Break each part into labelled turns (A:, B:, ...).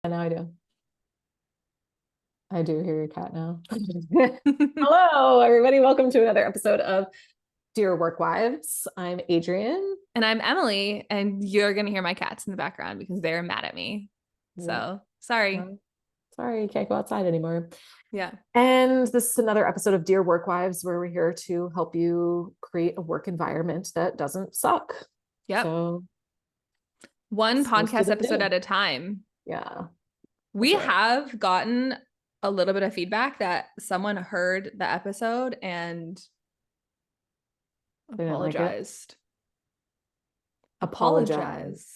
A: And now I do. I do hear your cat now. Hello, everybody. Welcome to another episode of Dear Work Wives. I'm Adrienne.
B: And I'm Emily, and you're going to hear my cats in the background because they're mad at me. So sorry.
A: Sorry, you can't go outside anymore.
B: Yeah.
A: And this is another episode of Dear Work Wives, where we're here to help you create a work environment that doesn't suck.
B: Yep.
A: So
B: one
A: most of
B: podcast
A: them
B: episode
A: do.
B: at a time.
A: Yeah.
B: We
A: That's right.
B: have gotten a little bit of feedback that someone heard the episode and
A: They didn't like it.
B: apologized.
A: Apologize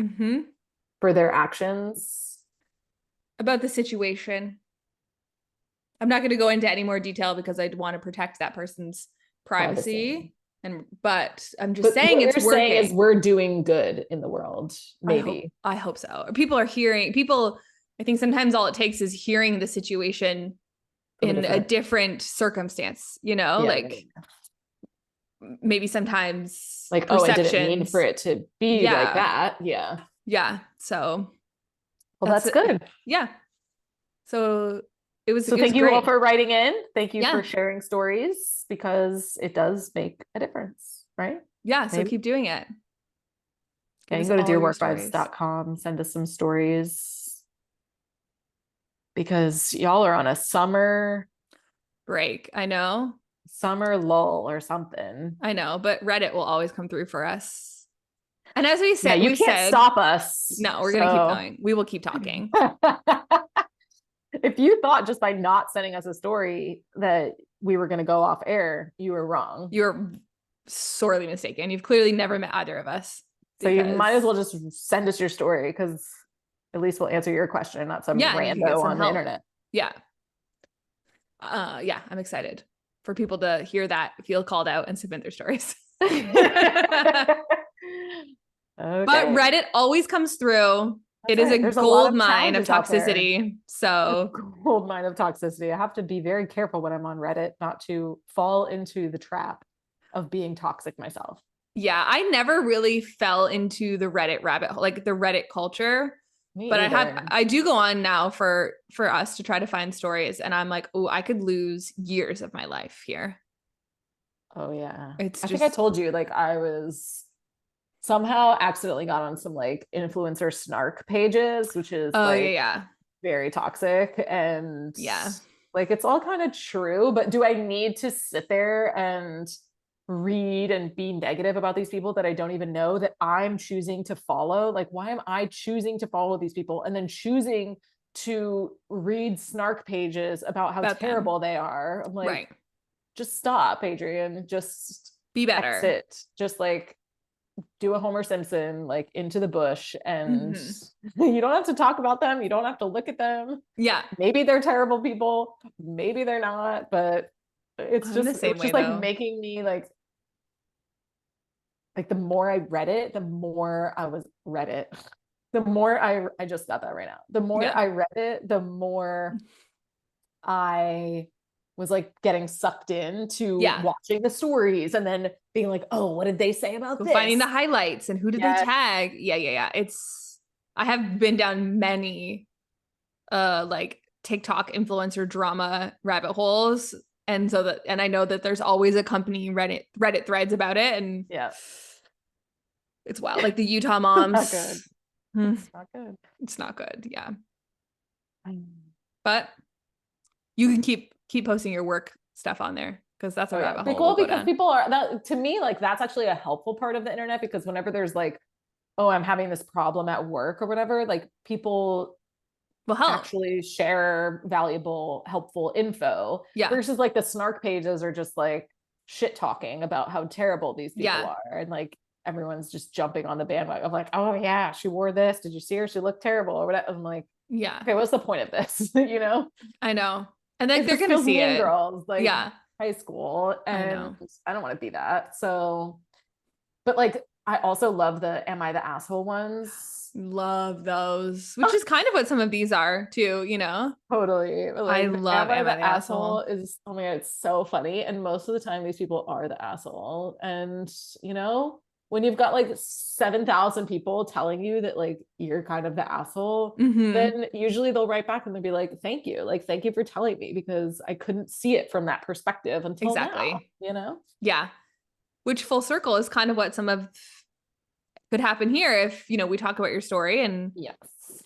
B: Mm-hmm.
A: for their actions.
B: About the situation. I'm not going to go into any more detail because I want to protect that person's privacy. But I'm just saying
A: what
B: it's
A: you're
B: working.
A: saying is we're doing good in the world. Maybe.
B: I hope so. People are hearing I think sometimes all it takes is hearing the situation in a different circumstance, like maybe sometimes
A: like, oh, I didn't mean for it to be like that. Yeah.
B: Yeah. So
A: well, that's good.
B: Yeah. So
A: thank you all for writing in. Thank you for sharing stories, because it does make a difference, right?
B: Yeah. So keep doing it.
A: Okay, you can go to dearworkwives.com, send us some stories, because y'all are on a summer
B: break. I know.
A: Summer lull or something.
B: I know, but Reddit will always come through for us. And as we said,
A: you can't stop us.
B: No, we're going to keep going. We will keep talking.
A: If you thought just by not sending us a story that we were going to go off air, you were wrong.
B: You're sorely mistaken. You've clearly never met either of us.
A: So you might as well just send us your story, because at least we'll answer your question, not some rando on the internet.
B: Yeah. Yeah, I'm excited for people to hear that, feel called out, and submit their stories. Okay. But Reddit always comes through. It is a gold mine of toxicity. So
A: gold mine of toxicity. I have to be very careful when I'm on Reddit not to fall into the trap of being toxic myself.
B: Yeah, I never really fell into the Reddit rabbit hole, like the Reddit culture. But I do go on now for us to try to find stories, and I'm like, oh, I could lose years of my life here.
A: Oh yeah. I think I told you, like, I was somehow accidentally got on some like influencer snark pages, which is very toxic. And like, it's all kind of true, but do I need to sit there and read and be negative about these people that I don't even know, that I'm choosing to follow? Like, why am I choosing to follow these people and then choosing to read snark pages about how terrible they are? I'm like, just stop, Adrienne. Just
B: be better.
A: Exit. Just like do a Homer Simpson, like into the bush, and you don't have to talk about them. You don't have to look at them.
B: Yeah.
A: Maybe they're terrible people. Maybe they're not, but it's just like making me like the more I read it, the more I was Reddit. The more I just got that right now. The more I read it, the more I was like getting sucked into watching the stories and then being like, oh, what did they say about this?
B: Finding the highlights and who did they tag? Yeah. I have been down many like TikTok influencer drama rabbit holes. And I know that there's always accompanying Reddit threads about it. And it's wild. Like the Utah moms.
A: It's not good. It's not good.
B: It's not good. Yeah. But you can keep posting your work stuff on there, because that's a rabbit hole.
A: Cool, because people are that, to me, like, that's actually a helpful part of the internet, because whenever there's like, oh, I'm having this problem at work or whatever, like, people actually share valuable, helpful info. Versus like the snark pages are just like shit talking about how terrible these people are, and like everyone's just jumping on the bandwagon of like, oh yeah, she wore this, did you see her, she looked terrible, or whatever. I'm like, okay, what's the point of this?
B: I know. And then they're gonna see it.
A: Girls, like high school, and I don't want to be that. So, but like, I also love the "Am I the asshole" ones.
B: Love those, which is kind of what some of these are too.
A: Totally.
B: Like, I love "Am I the asshole"?
A: Is, oh my god, it's so funny, and most of the time these people are the asshole, and when you've got like 7,000 people telling you that like you're kind of the asshole, then usually they'll write back and they'll be like, thank you. Like, thank you for telling me, because I couldn't see it from that perspective until now, you know?
B: Yeah. Which full circle is kind of what some of could happen here if, you know, we talk about your story and
A: yes,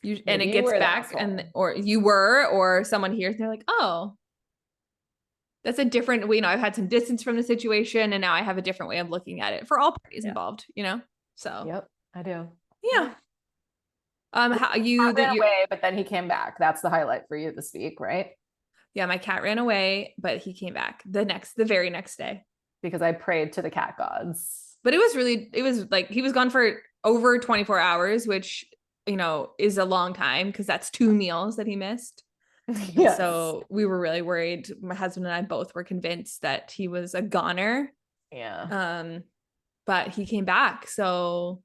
B: and it gets back and or you were or someone hears and they're like, oh, that's a different, you know, I've had some distance from the situation and now I have a different way of looking at it for all parties involved, you know? So
A: yep, I do.
B: Yeah. How
A: you ran away, but then he came back. That's the highlight for you this week, right?
B: Yeah, my cat ran away, but he came back the very next day.
A: Because I prayed to the cat gods.
B: But it was like he was gone for over 24 hours, which, you know, is a long time because that's 2 meals that he missed. Yes. So we were really worried. My husband and I both were convinced that he was a goner.
A: Yeah.
B: But he came back, so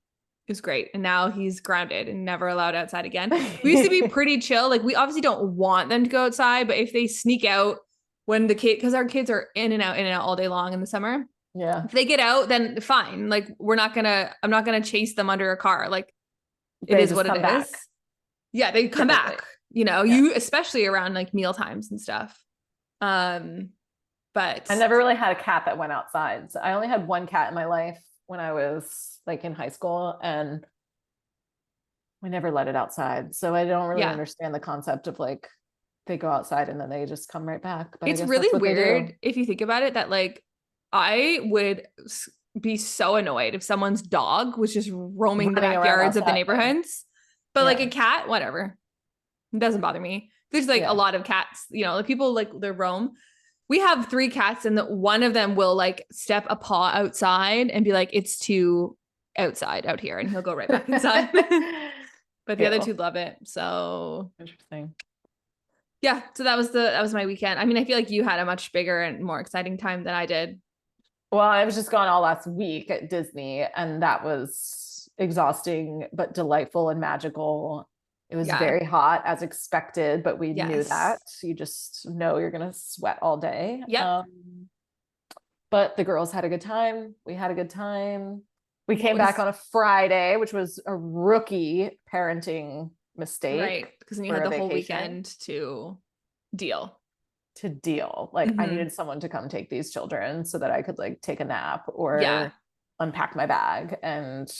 B: it was great. And now he's grounded and never allowed outside again. We used to be pretty chill. Like, we obviously don't want them to go outside, but if they sneak out when because our kids are in and out all day long in the summer.
A: Yeah.
B: If they get out, then fine. Like, I'm not gonna chase them under a car. Like, it is what it is. Yeah, they come back. You know, you especially around like meal times and stuff. But
A: I never really had a cat that went outside. So I only had one cat in my life when I was like in high school, and we never let it outside. So I don't really understand the concept of like they go outside and then they just come right back. But
B: it's really weird if you think about it, that like I would be so annoyed if someone's dog was just roaming the backyards of the neighborhoods. But like a cat, whatever. It doesn't bother me. There's like a lot of cats, you know, like people like they roam. We have 3 cats and one of them will like step a paw outside and be like, it's too outside out here. And he'll go right back inside. But the other 2 love it. So
A: interesting.
B: Yeah. So that was my weekend. I mean, I feel like you had a much bigger and more exciting time than I did.
A: Well, I was just gone all last week at Disney, and that was exhausting, but delightful and magical. It was very hot as expected, but we knew that. You just know you're going to sweat all day.
B: Yeah.
A: But the girls had a good time. We had a good time. We came back on a Friday, which was a rookie parenting mistake.
B: Right. Because then you had the whole weekend to deal.
A: Like, I needed someone to come take these children so that I could like take a nap or unpack my bag, and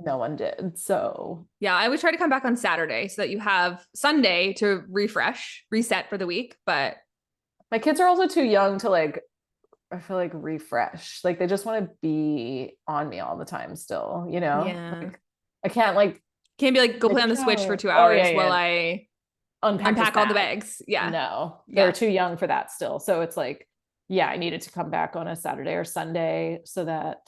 A: no one did. So
B: yeah, I would try to come back on Saturday so that you have Sunday to reset for the week. But
A: my kids are also too young to like, I feel like refresh. Like, they just want to be on me all the time still, you know?
B: Yeah.
A: Like, I can't
B: be like, go play on the Switch for 2 hours while I unpack all the bags. Yeah.
A: No, they're too young for that still. So it's like, I needed to come back on a Saturday or Sunday so that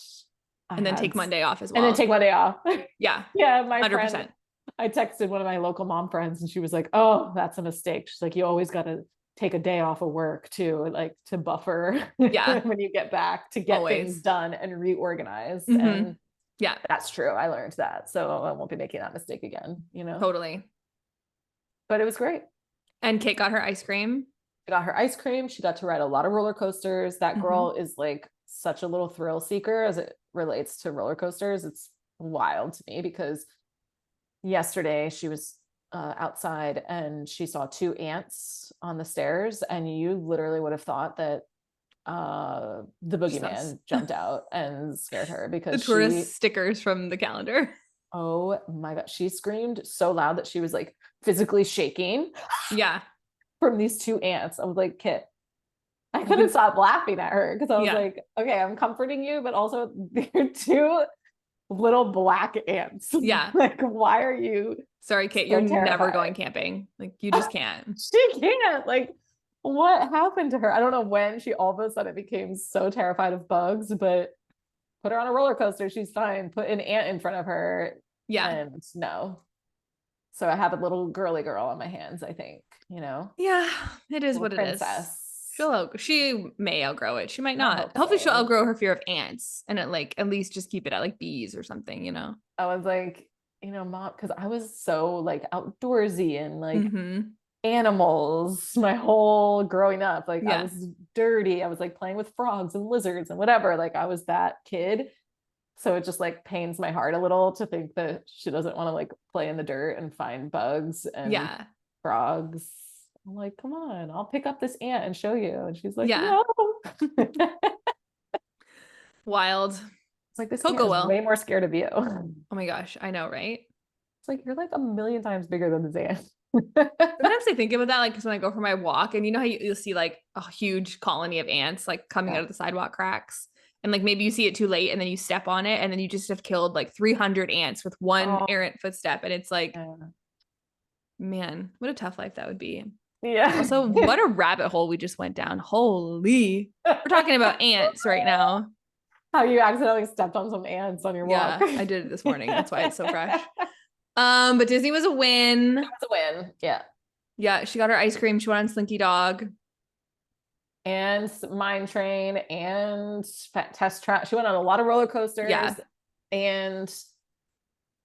B: take Monday off as well.
A: And then take Monday off.
B: Yeah.
A: Yeah. My
B: 100%.
A: friend, I texted one of my local mom friends and she was like, oh, that's a mistake. She's like, you always got to take a day off of work too, like to buffer when you get back, to get things done and reorganized. And that's true. I learned that. So I won't be making that mistake again, you know?
B: Totally.
A: But it was great.
B: And Kate got her ice cream.
A: She got her ice cream. She got to ride a lot of roller coasters. That girl is like such a little thrill seeker as it relates to roller coasters. It's wild to me because yesterday she was outside and she saw 2 ants on the stairs, and you literally would have thought that the boogeyman jumped out and scared her because
B: the tourist stickers from the calendar.
A: Oh my God. She screamed so loud that she was like physically shaking.
B: Yeah.
A: From these 2 ants. I was like, Kit, I couldn't stop laughing at her because I was like, okay, I'm comforting you, but also they're 2 little black ants.
B: Yeah.
A: Like, why are you?
B: Sorry, Kate, you're never going camping. Like, you just can't.
A: She can't. Like, what happened to her? I don't know when she all of a sudden became so terrified of bugs, but put her on a roller coaster. She's fine. Put an ant in front of her.
B: Yeah.
A: And no. So I have a little girly girl on my hands, I think, you know?
B: Yeah, it is what it is. She may outgrow it. She might not. Hopefully she'll outgrow her fear of ants and at least just keep it at like bees or something, you know?
A: I was like, you know, Mom, because I was so like outdoorsy and like animals my whole growing up. Like I was dirty. I was like playing with frogs and lizards and whatever. Like I was that kid. So it just like pains my heart a little to think that she doesn't want to like play in the dirt and find bugs and frogs. I'm like, come on, I'll pick up this ant and show you. And she's like, no.
B: Wild.
A: It's like, this Coco ant is way more scared of you.
B: Oh my gosh, I know, right?
A: It's like, you're like a million times bigger than this ant.
B: Sometimes I think about that, like, because when I go for my walk, and you know how you'll see like a huge colony of ants like coming out of the sidewalk cracks, and like maybe you see it too late, and then you step on it, and then you just have killed like 300 ants with one errant footstep, and it's like, man, what a tough life that would be.
A: Yeah.
B: Also, what a rabbit hole we just went down. Holy, we're talking about ants right now.
A: How you accidentally stepped on some ants on your walk.
B: Yeah, I did it this morning. That's why it's so fresh. But Disney was a win.
A: It was a win. Yeah.
B: Yeah. She got her ice cream. She went on Slinky Dog.
A: And Mine Train and Test Track. She went on a lot of roller coasters.
B: Yeah.
A: And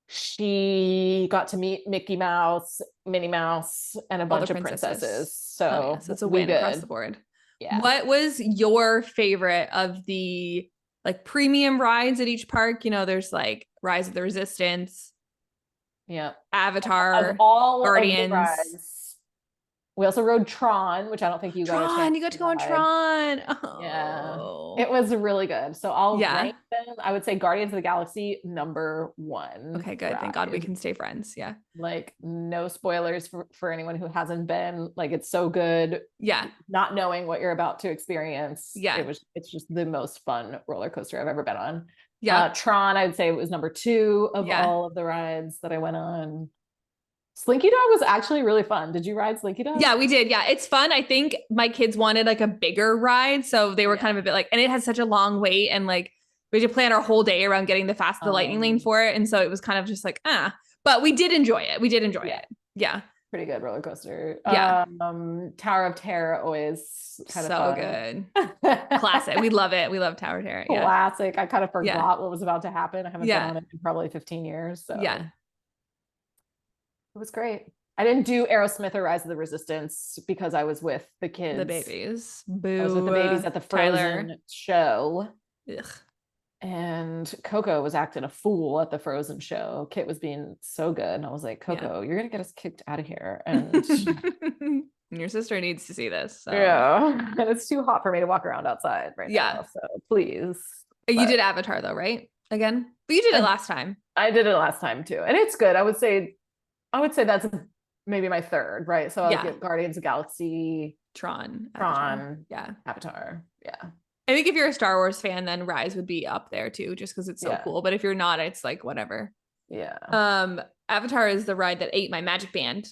A: she got to meet Mickey Mouse, Minnie Mouse, and a bunch of princesses. So
B: it's a win across the board.
A: Yeah.
B: What was your favorite of the like premium rides at each park? You know, there's like Rise of the Resistance.
A: Yeah.
B: Avatar.
A: Of all
B: Guardians.
A: Of the rides. We also rode Tron, which I don't think you got a chance.
B: You got to go on Tron.
A: Oh. Yeah. It was really good. So I'll rank them. I would say Guardians of the Galaxy #1.
B: Okay, good. Thank God we can stay friends. Yeah.
A: Like, no spoilers for anyone who hasn't been. Like, it's so good.
B: Yeah.
A: Not knowing what you're about to experience.
B: Yeah.
A: It's just the most fun roller coaster I've ever been on.
B: Yeah.
A: Tron, I would say it was #2 of all of the rides that I went on. Slinky Dog was actually really fun. Did you ride Slinky Dog?
B: Yeah, we did. Yeah, it's fun. I think my kids wanted like a bigger ride, so they were kind of a bit like, and it had such a long wait, and like we had to plan our whole day around getting the lightning lane for it, and so it was kind of just like but we did enjoy it. It. Yeah,
A: pretty good roller coaster.
B: Yeah.
A: Tower of Terror, always kind of
B: so
A: fun.
B: Good. Classic. We love it. We love Tower of Terror. Yeah.
A: Classic. I kind of forgot what was about to happen. I haven't been on it in probably 15 years. So
B: yeah.
A: It was great. I didn't do Aerosmith or Rise of the Resistance because I was with the kids.
B: The babies. Boo.
A: I was with the babies at the Frozen show.
B: Ugh.
A: And Coco was acting a fool at the Frozen show. Kit was being so good. And I was like, Coco, you're going to get us kicked out of here. And
B: your sister needs to see this. So.
A: Yeah. And it's too hot for me to walk around outside right now. So please.
B: You did Avatar though, right? Again? But you did it last time.
A: I did it last time too. And it's good. I would say that's maybe my third, right? So I'll get Guardians of the Galaxy,
B: Tron,
A: yeah, Avatar, yeah.
B: I think if you're a Star Wars fan, then Rise would be up there too, just because it's so cool. But if you're not, it's like whatever.
A: Yeah.
B: Avatar is the ride that ate my magic band.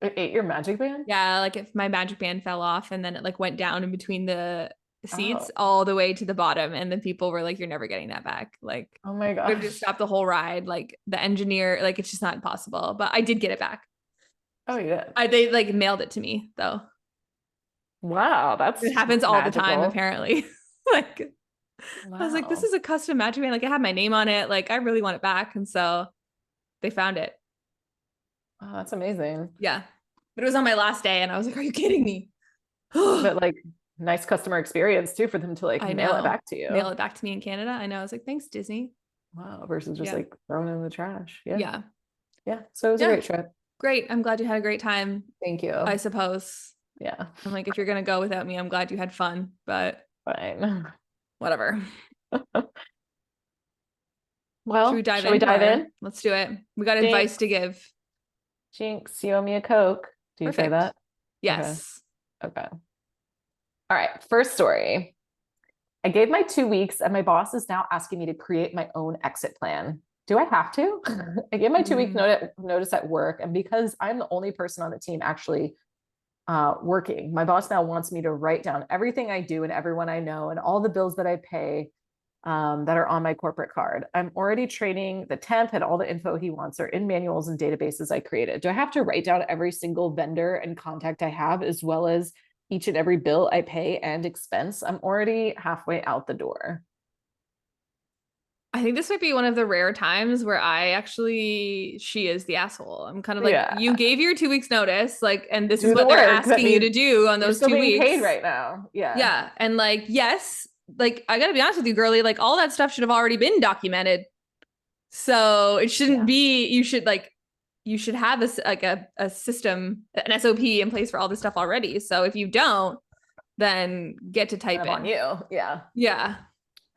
A: It ate your magic band?
B: Yeah, like if my magic band fell off and then it like went down in between the seats all the way to the bottom, and then people were like, you're never getting that back. Like,
A: oh my god,
B: we have to stop the whole ride. Like the engineer, like it's just not possible. But I did get it back.
A: Oh yeah.
B: They like mailed it to me though.
A: Wow, it
B: happens all the time apparently. Like I was like, this is a custom magic band. Like I had my name on it. Like I really want it back, and so they found it.
A: Oh, that's amazing.
B: Yeah, but it was on my last day, and I was like, are you kidding me?
A: But like, nice customer experience too for them to like mail it back to you.
B: Mail it back to me in Canada. I know. I was like, thanks, Disney.
A: Wow, versus just like throwing it in the trash. Yeah.
B: Yeah.
A: So it was a great trip.
B: Great. I'm glad you had a great time.
A: Thank you.
B: I suppose.
A: Yeah.
B: I'm like, if you're gonna go without me, I'm glad you had fun, but
A: fine.
B: Whatever.
A: Well,
B: should we dive in? Let's do it. We got advice to give.
A: Jinx, you owe me a Coke. Do you say that?
B: Yes.
A: Okay. All right. First story. I gave my 2 weeks and my boss is now asking me to create my own exit plan. Do I have to? I gave my 2 week notice at work. And because I'm the only person on the team actually working, my boss now wants me to write down everything I do and everyone I know and all the bills that I pay that are on my corporate card. I'm already training the temp, and all the info he wants are in manuals and databases I created. Do I have to write down every single vendor and contact I have, as well as each and every bill I pay and expense? I'm already halfway out the door.
B: I think this might be one of the rare times where she is the asshole. I'm kind of like, you gave your 2 weeks notice, like, and this is what they're asking you to do on those 2 weeks.
A: Paid right now. Yeah.
B: Yeah. And like, yes, like, I gotta be honest with you, girly, like all that stuff should have already been documented. So it shouldn't be, you should have a system, an SOP in place for all this stuff already. So if you don't, then get to type in.
A: On you. Yeah.
B: Yeah.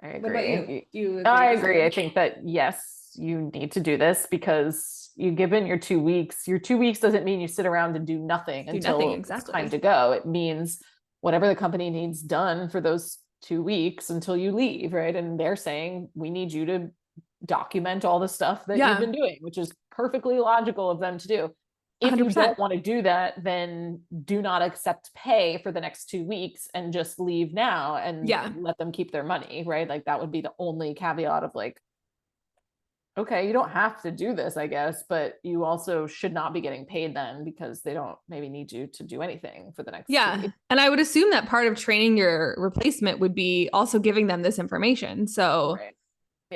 A: I agree. I agree. I think that yes, you need to do this because you given your 2 weeks. Your 2 weeks doesn't mean you sit around and do nothing until it's time to go. It means whatever the company needs done for those 2 weeks until you leave, right? And they're saying we need you to document all the stuff that you've been doing, which is perfectly logical of them to do. If 100%. You don't want to do that, then do not accept pay for the next 2 weeks and just leave now and let them keep their money, right? Like that would be the only caveat of like, okay, you don't have to do this, I guess, but you also should not be getting paid then because they don't maybe need you to do anything for the next 2 weeks.
B: And I would assume that part of training your replacement would be also giving them this information. So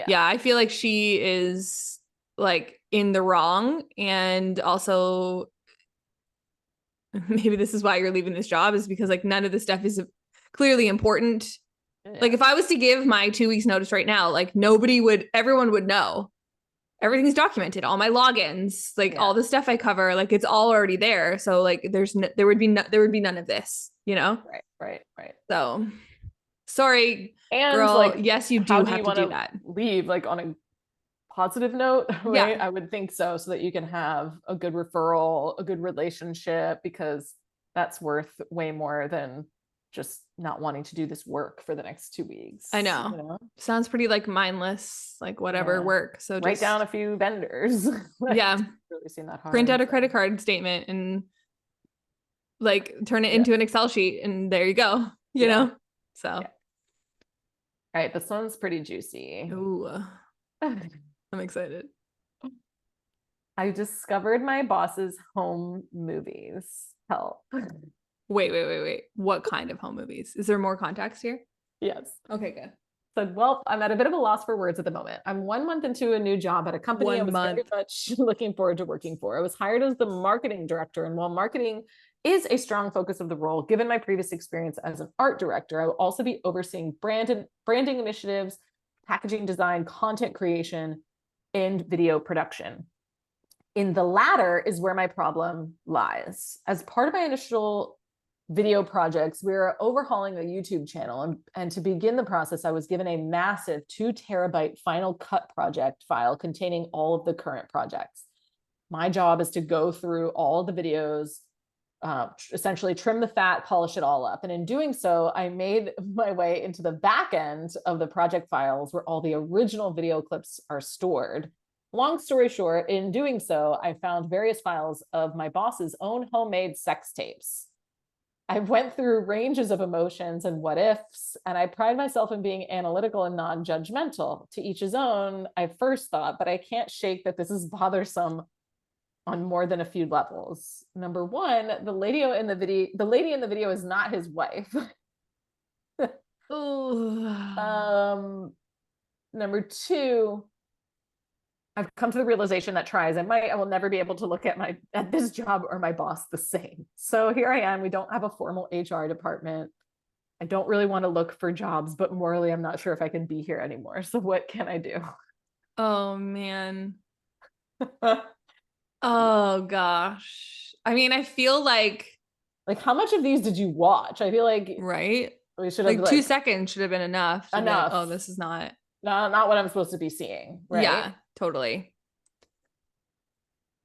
B: I feel like she is like in the wrong, and also maybe this is why you're leaving this job, is because like none of this stuff is clearly important. Like if I was to give my 2 weeks notice right now, like everyone would know. Everything's documented, all my logins, like all the stuff I cover, like it's all already there. So like there would be none of this, you know?
A: Right.
B: So sorry,
A: and
B: girl,
A: like,
B: yes, you do have to do that.
A: Leave like on a positive note, right? I would think so that you can have a good referral, a good relationship, because that's worth way more than just not wanting to do this work for the next 2 weeks.
B: I know.
A: You know?
B: Sounds pretty like mindless, like whatever work. So
A: write down a few vendors.
B: Really
A: seen that hard.
B: Print out a credit card statement and like turn it into an Excel sheet, and there you go. You know? So. All
A: right, this one's pretty juicy.
B: Ooh. I'm excited.
A: I discovered my boss's home movies. Help.
B: Wait. What kind of home movies? Is there more context here?
A: Yes.
B: Okay, good.
A: So, well, I'm at a bit of a loss for words at the moment. I'm 1 month into a new job at a company I was very much looking forward to working for. I was hired as the marketing director, and while marketing is a strong focus of the role, given my previous experience as an art director, I will also be overseeing branding initiatives, packaging design, content creation, and video production. In the latter is where my problem lies. As part of my initial video projects, we were overhauling the YouTube channel, and to begin the process, I was given a massive 2 terabyte Final Cut project file containing all of the current projects. My job is to go through all the videos, essentially trim the fat, polish it all up. And in doing so, I made my way into the back end of the project files where all the original video clips are stored. Long story short, in doing so, I found various files of my boss's own homemade sex tapes. I went through ranges of emotions and what ifs, and I pride myself in being analytical and non-judgmental. To each his own, I first thought, but I can't shake that this is bothersome on more than a few levels. Number one, the lady in the video is not his wife. Number two, I've come to the realization that I will never be able to look at this job or my boss the same. So here I am. We don't have a formal HR department. I don't really want to look for jobs, but morally, I'm not sure if I can be here anymore. So what can I do?
B: Oh, man. Oh, gosh. I mean, I feel like
A: how much of these did you watch? I feel like
B: we should have 2 seconds should have been enough. Oh, this is not
A: what I'm supposed to be seeing, right?
B: Yeah, totally.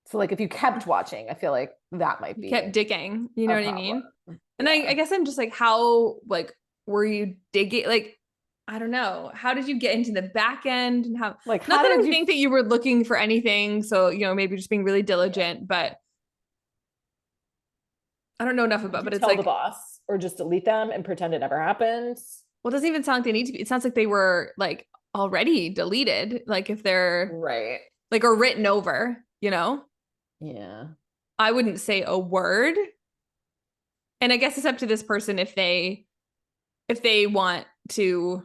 A: So like if you kept watching, I feel like that might be
B: kept digging, you know what I mean? And I guess I'm just like, how were you digging? Like, I don't know. How did you get into the back end, and how not that I think that you were looking for anything. So, maybe just being really diligent, but I don't know enough about, but it's
A: tell the boss or just delete them and pretend it never happened.
B: Well, it doesn't even sound like they need to be. It sounds like they were like already deleted. Like if they're like, or written over, Yeah. I wouldn't say a word. And I guess it's up to this person if they want to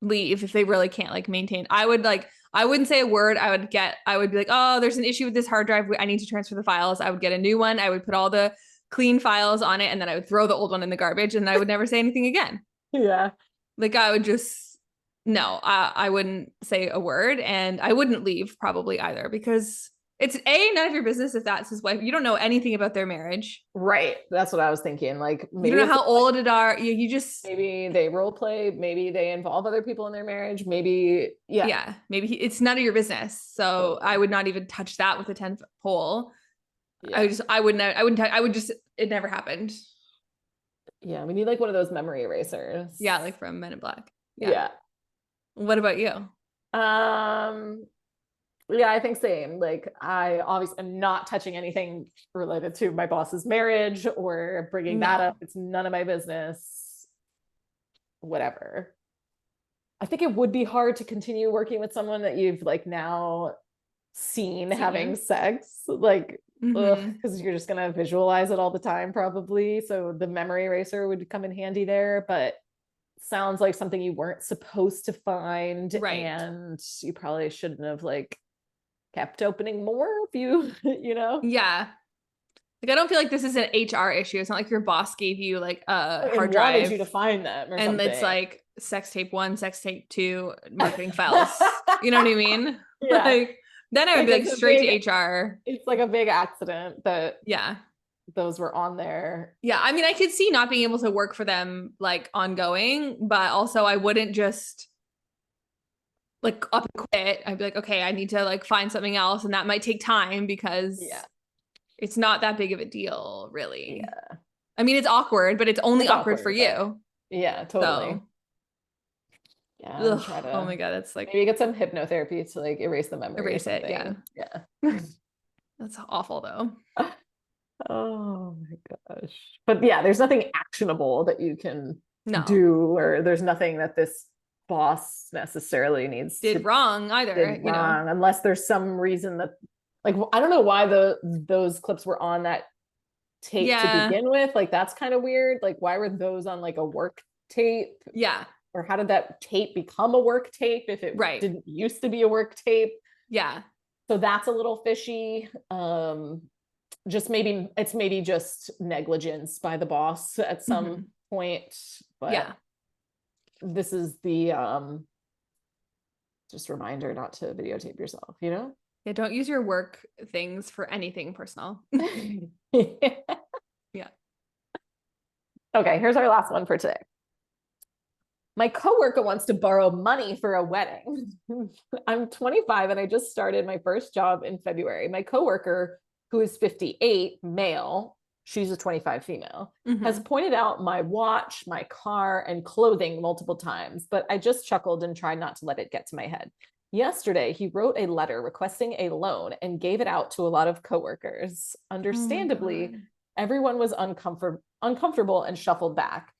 B: leave, if they really can't like maintain. I wouldn't say a word. I would be like, oh, there's an issue with this hard drive. I need to transfer the files. I would get a new one. I would put all the clean files on it, and then I would throw the old one in the garbage, and I would never say anything again.
A: Yeah.
B: Like I would just, no, I wouldn't say a word, and I wouldn't leave probably either, because it's none of your business if that's his wife. You don't know anything about their marriage.
A: Right. That's what I was thinking. Like maybe
B: you don't know how old it are. You just
A: maybe they role play, maybe they involve other people in their marriage. Maybe
B: maybe it's none of your business. So I would not even touch that with a 10-foot pole. Yeah. I would just it never happened.
A: Yeah, we need like one of those memory erasers.
B: Yeah, like from Men in Black.
A: Yeah.
B: What about you?
A: Yeah, I think same. Like I obviously am not touching anything related to my boss's marriage or bringing that up. It's none of my business. Whatever. I think it would be hard to continue working with someone that you've like now seen having sex, like because you're just gonna visualize it all the time probably. So the memory eraser would come in handy there, but sounds like something you weren't supposed to find, right? And you probably shouldn't have like kept opening more if you
B: yeah, like I don't feel like this is an HR issue. It's not like your boss gave you like a hard drive,
A: wanted you to find them or
B: and
A: something.
B: It's like sex tape 1, sex tape 2, marketing files. You know what I mean?
A: Yeah.
B: Like then I would be like straight to HR.
A: It's like a big accident that those were on there.
B: Yeah, I mean, I could see not being able to work for them like ongoing, but also I wouldn't just like up and quit. I'd be like, okay, I need to like find something else, and that might take time because it's not that big of a deal, really. Yeah. I mean, it's awkward, but it's only awkward for you.
A: Yeah, totally.
B: So,
A: yeah.
B: Oh my God, that's like
A: maybe get some hypnotherapy to like erase the memory.
B: Erase it. Yeah. That's awful though.
A: Oh my gosh. But yeah, there's nothing actionable that you can do, or there's nothing that this boss necessarily did
B: wrong either,
A: unless there's some reason that like I don't know why those clips were on that tape to begin with. Like that's kind of weird. Like why were those on like a work tape?
B: Yeah.
A: Or how did that tape become a work tape if it didn't used to be a work tape?
B: Yeah.
A: So that's a little fishy. Just maybe just negligence by the boss at some point. But this is the just reminder not to videotape yourself, Yeah,
B: don't use your work things for anything personal. Yeah.
A: Okay, here's our last one for today. My coworker wants to borrow money for a wedding. I'm 25 and I just started my first job in February. My coworker, who is 58, male, she's a 25 female, has pointed out my watch, my car, and clothing multiple times, but I just chuckled and tried not to let it get to my head. Yesterday, he wrote a letter requesting a loan and gave it out to a lot of coworkers. Understandably, everyone was uncomfortable and shuffled back.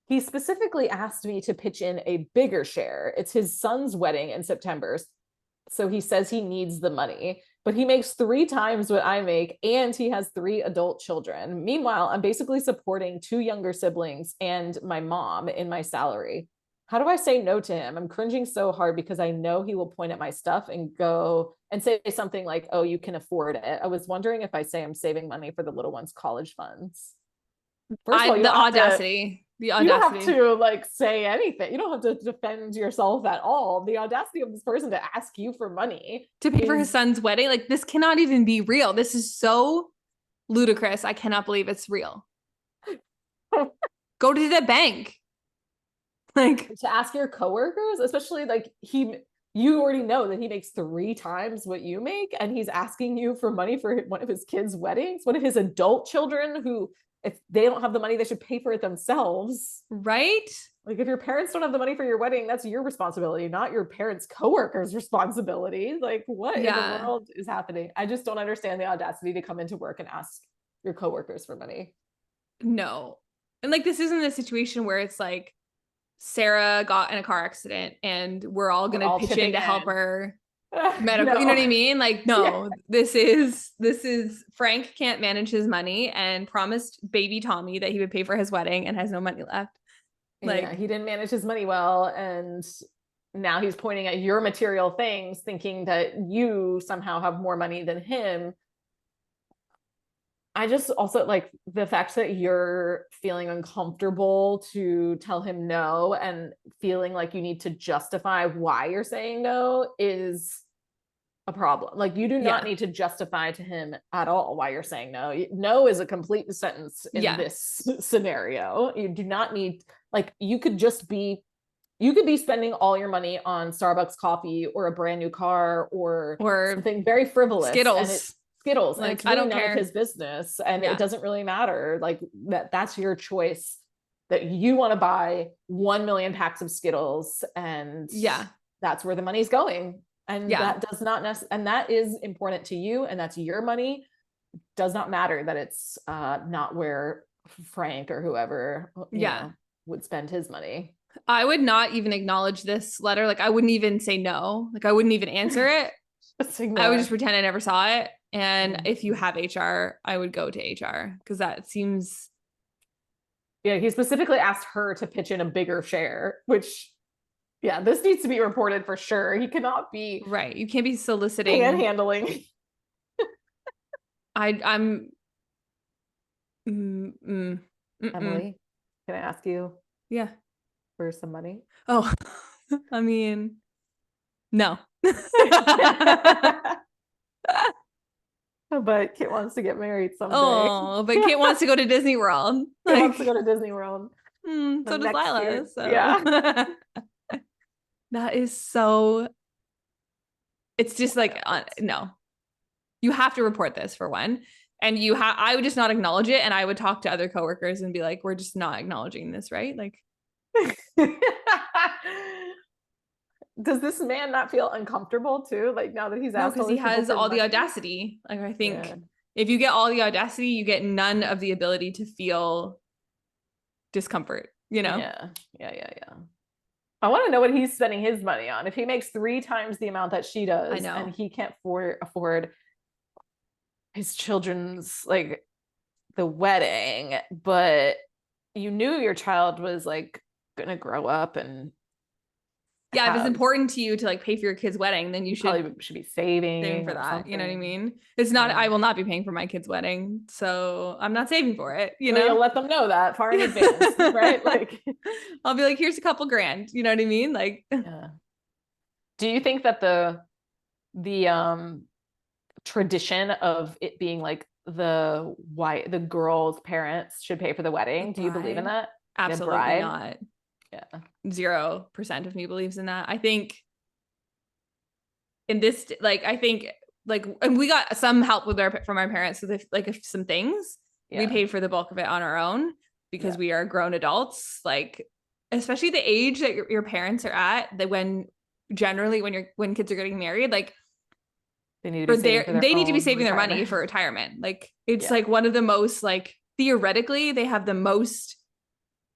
A: He specifically asked me to pitch in a bigger share. It's his son's wedding in September, so he says he needs the money, but he makes 3 times what I make, and he has 3 adult children. Meanwhile, I'm basically supporting 2 younger siblings and my mom in my salary. How do I say no to him? I'm cringing so hard because I know he will point at my stuff and go and say something like, oh, you can afford it. I was wondering if I say I'm saving money for the little one's college funds.
B: First of all, the audacity.
A: You don't have to like say anything. You don't have to defend yourself at all. The audacity of this person to ask you for money
B: to pay for his son's wedding. Like this cannot even be real. This is so ludicrous. I cannot believe it's real. Go to the bank. Like
A: to ask your coworkers, especially like you already know that he makes 3 times what you make, and he's asking you for money for one of his kids' weddings, one of his adult children who, if they don't have the money, they should pay for it themselves.
B: Right?
A: Like if your parents don't have the money for your wedding, that's your responsibility, not your parents' coworkers' responsibility. Like what in the world is happening? I just don't understand the audacity to come into work and ask your coworkers for money.
B: No. And like this isn't a situation where it's like Sarah got in a car accident and we're all going to pitch in to help her. Medical, you know what I mean? Like, no, this is Frank can't manage his money and promised baby Tommy that he would pay for his wedding and has no money left.
A: Like he didn't manage his money well, and now he's pointing at your material things, thinking that you somehow have more money than him. I just also like the fact that you're feeling uncomfortable to tell him no and feeling like you need to justify why you're saying no is a problem. Like you do not need to justify to him at all why you're saying no. No is a complete sentence in this scenario. You do not need, like, you could be spending all your money on Starbucks coffee or a brand new car or something very frivolous. Skittles.
B: Like,
A: and it's really
B: I don't
A: none
B: care.
A: of his business. And it doesn't really matter. Like that's your choice, that you want to buy 1 million packs of Skittles, and that's where the money's going. And that does not and that is important to you, and that's your money. Does not matter that it's not where Frank or whoever you know, would spend his money.
B: I would not even acknowledge this letter. Like I wouldn't even say no. Like I wouldn't even answer it. I would just pretend I never saw it. And if you have HR, I would go to HR, because that seems.
A: Yeah, he specifically asked her to pitch in a bigger share, which, this needs to be reported for sure. He cannot be.
B: Right. You can't be soliciting.
A: Panhandling.
B: I'm.
A: Emily, can I ask you?
B: Yeah.
A: For some money?
B: Oh, I mean, no.
A: But Kit wants to get married someday.
B: Oh, but Kit wants to go to Disney World.
A: Kit wants to go to Disney World.
B: So does Lila. So. Yeah. That is so. It's just like, no. You have to report this, for one. And I would just not acknowledge it. And I would talk to other coworkers and be like, we're just not acknowledging this, right? Like.
A: Does this man not feel uncomfortable too? Like now that he's asked,
B: because he has all the audacity. Like I think if you get all the audacity, you get none of the ability to feel discomfort. You know?
A: Yeah. I want to know what he's spending his money on. If he makes 3 times the amount that she does,
B: I know,
A: and he can't afford his children's, like, the wedding, but you knew your child was like gonna grow up and
B: if it's important to you to like pay for your kid's wedding, then you
A: should be saving
B: for that. Something. You know what I mean? It's not. I will not be paying for my kid's wedding, so I'm not saving for it. You know,
A: you'll let them know that far in advance, right? Like,
B: I'll be like, here's a couple grand. You know what I mean? Like,
A: do you think that the tradition of it being like the girl's parents should pay for the wedding? Do you believe in that?
B: Absolutely not. 0% of me believes in that. I think in this, like, and we got some help from our parents with some things. We paid for the bulk of it on our own because we are grown adults. Like, especially the age that your parents are at, that when kids are getting married, like they need to be saving their money for retirement. Like it's like one of the most, like, theoretically they have the most,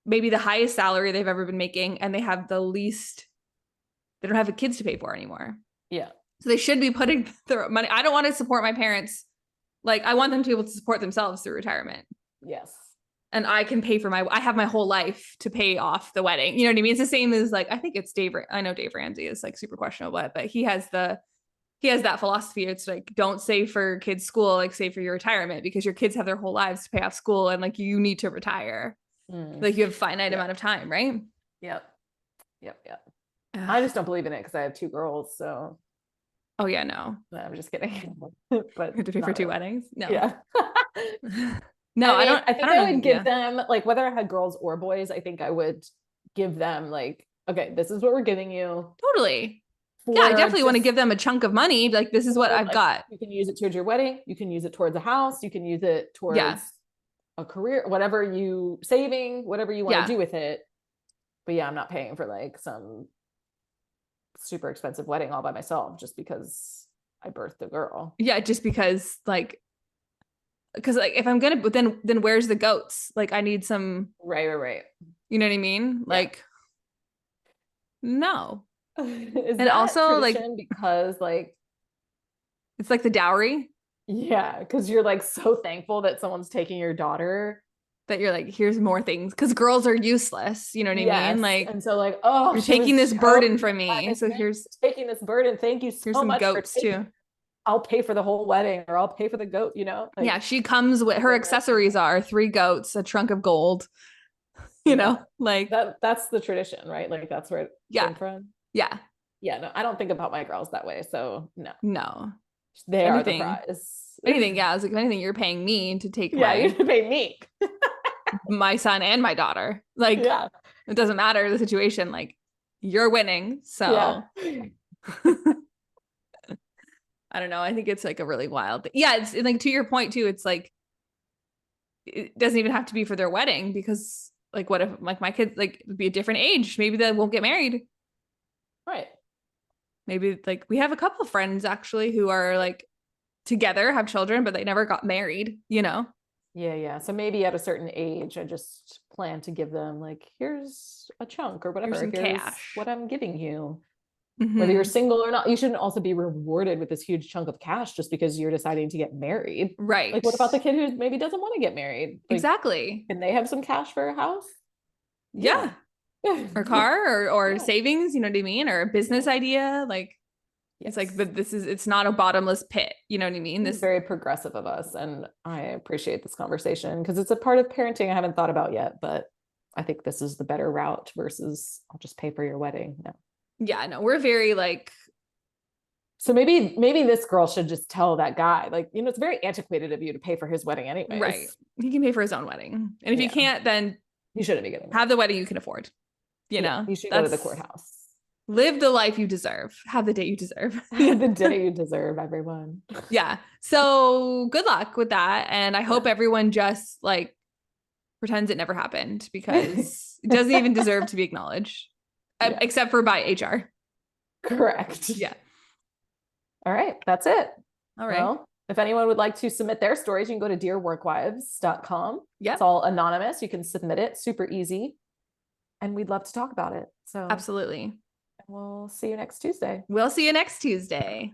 B: maybe the highest salary they've ever been making, and they have the least, they don't have the kids to pay for anymore. So they should be putting their money. I don't want to support my parents. Like, I want them to be able to support themselves through retirement. And I can pay for I have my whole life to pay off the wedding. You know what I mean? It's the same as, like, I think it's I know Dave Ramsey is like super questionable, but he has that philosophy. It's like, don't save for kids' school, like save for your retirement, because your kids have their whole lives to pay off school, and like you need to retire. Like you have a finite amount of time, right?
A: Yep. I just don't believe in it because I have 2 girls, so.
B: Oh yeah, no.
A: I'm just kidding. But
B: you have to pay for 2 weddings? No.
A: No, I think I would give them, like, whether I had girls or boys, I think I would give them, like, okay, this is what we're giving you.
B: Totally. I definitely want to give them a chunk of money. Like, this is what I've got.
A: You can use it towards your wedding. You can use it towards a house. You can use it towards a career, whatever you want to do with it. But I'm not paying for like some super expensive wedding all by myself just because I birthed a girl.
B: Just because like if I'm gonna, but then where's the goats? Like, I need some.
A: Right.
B: You know what I mean? Like, no.
A: Is and also like because like
B: it's like the dowry.
A: Because you're like so thankful that someone's taking your daughter,
B: that you're like, here's more things, because girls are useless. You know what I mean? Like,
A: and so like,
B: you're taking this burden from me. So here's
A: taking this burden. Thank you so much.
B: Here's some goats too.
A: I'll pay for the whole wedding, or I'll pay for the goat, like,
B: yeah, she comes with her accessories are 3 goats, a trunk of gold, like
A: that's the tradition, right? Like that's where it came from.
B: Yeah.
A: No, I don't think about my girls that way. So
B: no,
A: they are the prize.
B: Anything. Yeah. I was like, if anything, you're paying me to take
A: you pay me.
B: my son and my daughter. Like, it doesn't matter the situation. Like, you're winning. So I don't know. I think it's like a really wild thing. Yeah, it's like, to your point too, it's like it doesn't even have to be for their wedding, because like, what if like my kids like be a different age? Maybe they won't get married.
A: Right.
B: Maybe like we have a couple of friends actually who are like together, have children, but they never got married,
A: Yeah. So maybe at a certain age, I just plan to give them like, here's a chunk or whatever. Here's
B: cash.
A: What I'm giving you. Mm-hmm. Whether you're single or not, you shouldn't also be rewarded with this huge chunk of cash just because you're deciding to get married.
B: Right.
A: Like, what about the kid who maybe doesn't want to get married? Like,
B: exactly.
A: Can they have some cash for a house?
B: Yeah. Or car or savings, you know what I mean? Or a business idea. Like, it's like, but it's not a bottomless pit. You know what I mean?
A: This is very progressive of us. And I appreciate this conversation because it's a part of parenting I haven't thought about yet, but I think this is the better route versus I'll just pay for your wedding. No.
B: Yeah, no, we're very like.
A: So maybe this girl should just tell that guy, like, it's very antiquated of you to pay for his wedding anyway.
B: Right. He can pay for his own wedding. And if you can't, then
A: you shouldn't be getting
B: have the wedding you can afford. You
A: should go to the courthouse.
B: Live the life you deserve. Have the day you deserve.
A: The day you deserve, everyone.
B: Yeah. So good luck with that. And I hope everyone just like pretends it never happened, because it doesn't even deserve to be acknowledged. Except for by HR.
A: Correct.
B: Yeah.
A: All right. That's it.
B: All right. Well,
A: if anyone would like to submit their stories, you can go to dearworkwives.com.
B: Yeah.
A: It's all anonymous. You can submit it. Super easy. And we'd love to talk about it. So
B: absolutely.
A: We'll see you next Tuesday.
B: We'll see you next Tuesday.